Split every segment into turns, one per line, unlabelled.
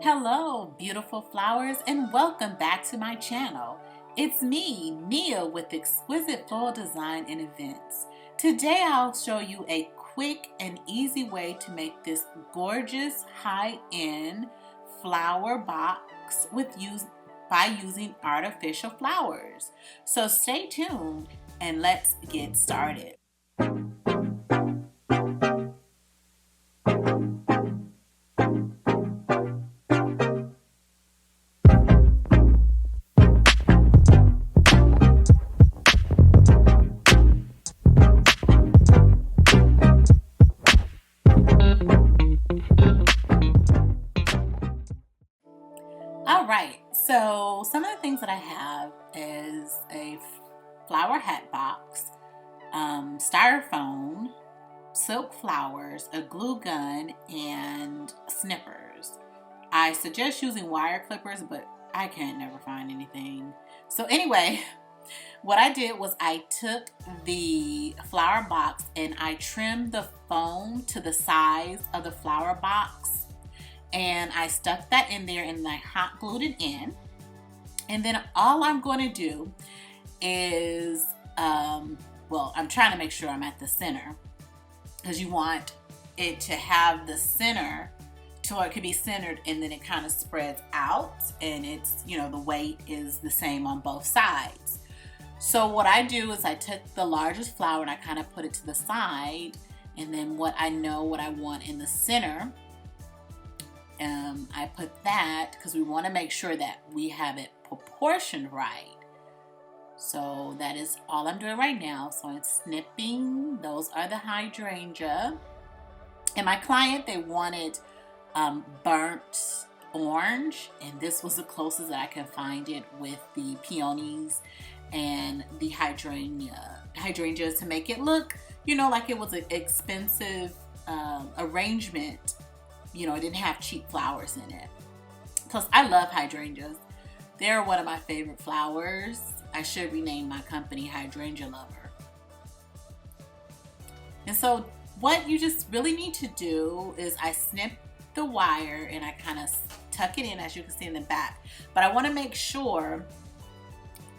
Hello, beautiful flowers, and welcome back to my channel. It's me, Nia, with Exquisite Floral Design and Events. Today I'll show you a quick and easy way to make this gorgeous high-end flower box by using artificial flowers. So stay tuned and let's get started. All right, so some of the things that I have is a flower hat box, styrofoam, silk flowers, a glue gun, and snippers. I suggest using wire clippers, but I can't never find anything. So anyway, what I did was I took the flower box and I trimmed the foam to the size of the flower box. And I stuck that in there and I hot glued it in. And then all I'm going to do is, well, I'm trying to make sure I'm at the center, because you want it to have the center to where it could be centered and then it kind of spreads out and it's, the weight is the same on both sides. So what I do is I took the largest flower and I kind of put it to the side, and then what I want in the center, I put that because we want to make sure that we have it proportioned right. So that is all I'm doing right now. So I'm snipping. Those are the hydrangea. And my client, they wanted burnt orange, and this was the closest that I can find it with the peonies and the hydrangeas to make it look, like it was an expensive arrangement. It didn't have cheap flowers in it. Plus, I love hydrangeas. They're one of my favorite flowers. I should rename my company Hydrangea Lover. And so what you just really need to do is I snip the wire and I kind of tuck it in, as you can see in the back. But I want to make sure,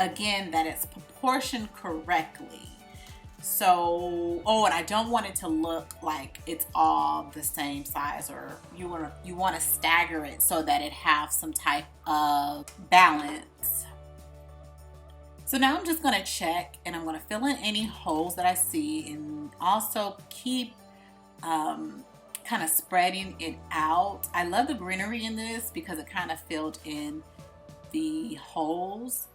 again, that it's proportioned correctly. So, and I don't want it to look like it's all the same size, or you want to stagger it so that it has some type of balance. So now I'm just going to check and I'm going to fill in any holes that I see, and also keep kind of spreading it out. I love the greenery in this because it kind of filled in the holes.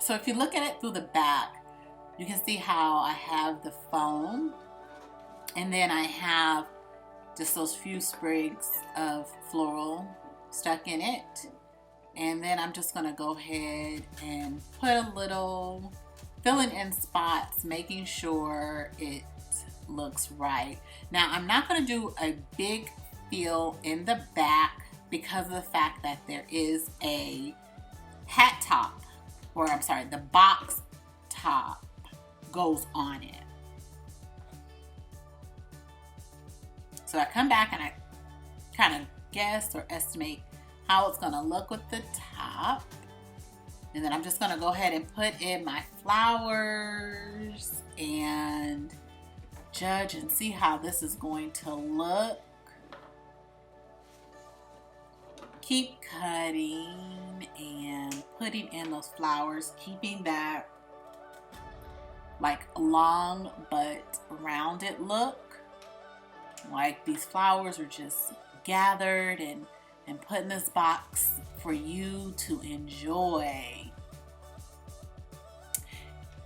So if you look at it through the back, you can see how I have the foam, and then I have just those few sprigs of floral stuck in it. And then I'm just gonna go ahead and put a little filling in spots, making sure it looks right. Now I'm not gonna do a big fill in the back because of the fact that there is a hat top, or I'm sorry, the box top goes on it. So I come back and I kind of guess or estimate how it's going to look with the top. And then I'm just going to go ahead and put in my flowers and judge and see how this is going to look. Keep cutting and putting in those flowers, keeping that like long but rounded look, like these flowers are just gathered and put in this box for you to enjoy.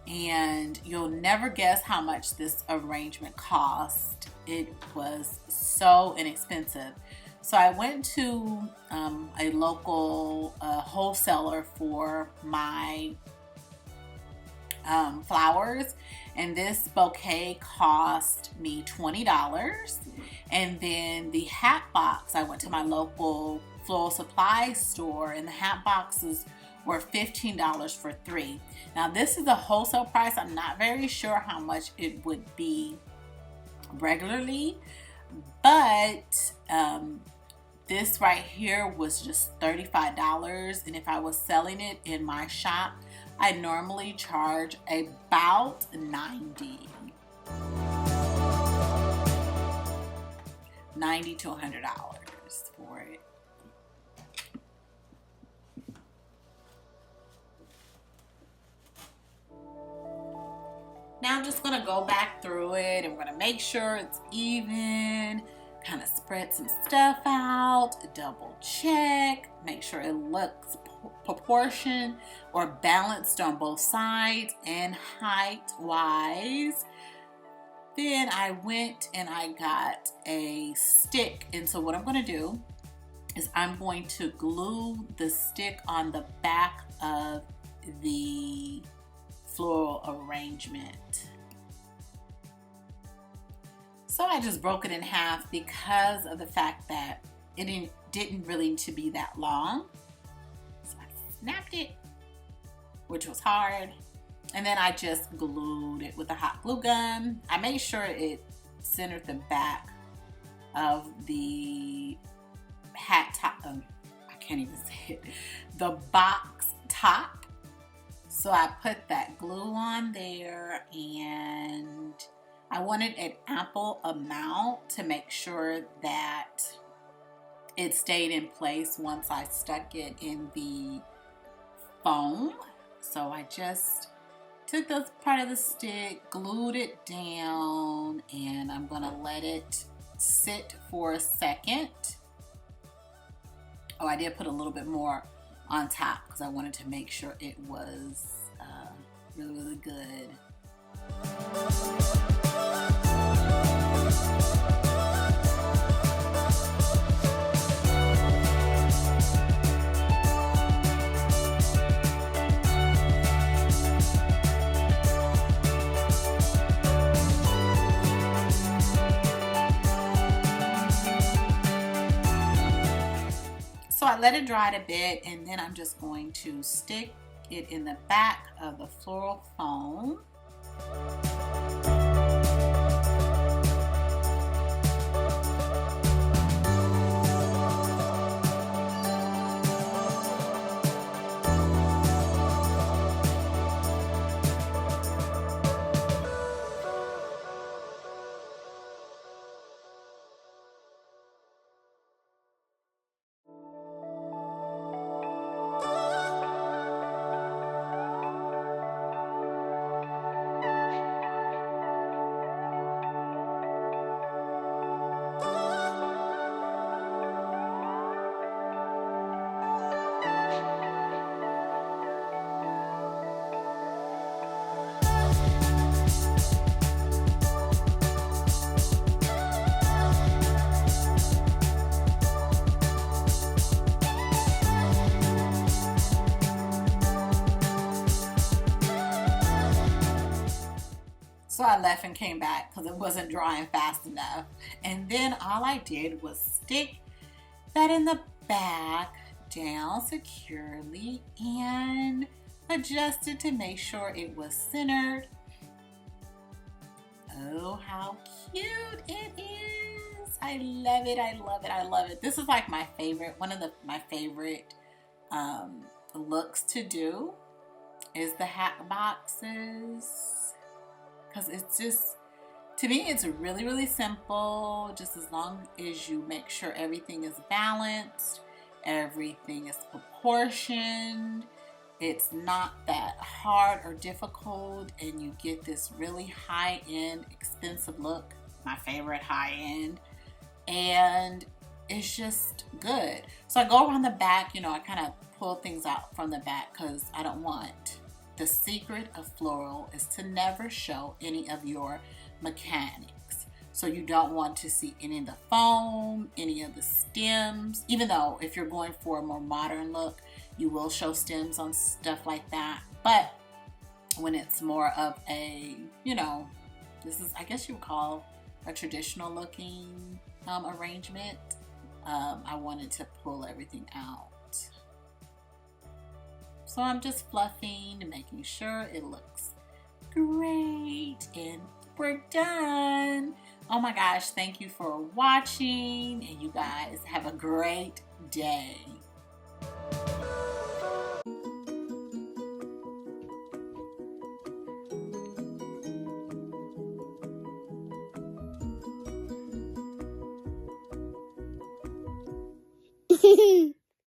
And you'll never guess how much this arrangement cost. It was so inexpensive. So I went to a local wholesaler for my flowers, and this bouquet cost me $20. And then the hat box, I went to my local Floral Supply store, and the hat boxes were $15 for 3. Now this is the wholesale price. I'm not very sure how much it would be regularly, but this right here was just $35, and if I was selling it in my shop, I normally charge about $90 to $100 for it. Now I'm just gonna go back through it and we're gonna make sure it's even, kind of spread some stuff out, double check, make sure it looks proportioned or balanced on both sides and height wise. Then I went and I got a stick, and so what I'm going to do is I'm going to glue the stick on the back of the floral arrangement. So I just broke it in half because of the fact that it didn't really need to be that long. So I snapped it, which was hard. And then I just glued it with a hot glue gun. I made sure it centered the back of the hat top. I can't even say it. The box top. So I put that glue on there, and I wanted an ample amount to make sure that it stayed in place once I stuck it in the foam. So I just took this part of the stick, glued it down, and I'm gonna let it sit for a second. Oh, I did put a little bit more on top because I wanted to make sure it was really, really good. So I let it dry a bit, and then I'm just going to stick it in the back of the floral foam. So I left and came back because it wasn't drying fast enough. And then all I did was stick that in the back down securely and adjust it to make sure it was centered. Oh, how cute it is. I love it, I love it, I love it. This is like my favorite, one of my favorite looks to do is the hat boxes. Because it's just, to me, it's really, really simple. Just as long as you make sure everything is balanced, everything is proportioned, it's not that hard or difficult, and you get this really high-end, expensive look. My favorite high-end. And it's just good. So I go around the back, you know, I kind of pull things out from the back because I don't want. The secret of floral is to never show any of your mechanics. So you don't want to see any of the foam, any of the stems, even though if you're going for a more modern look, you will show stems on stuff like that. But when it's more of a, you know, this is, I guess you would call a traditional looking arrangement I wanted to pull everything out. So I'm just fluffing and making sure it looks great, and we're done. Oh my gosh, thank you for watching, and you guys have a great day.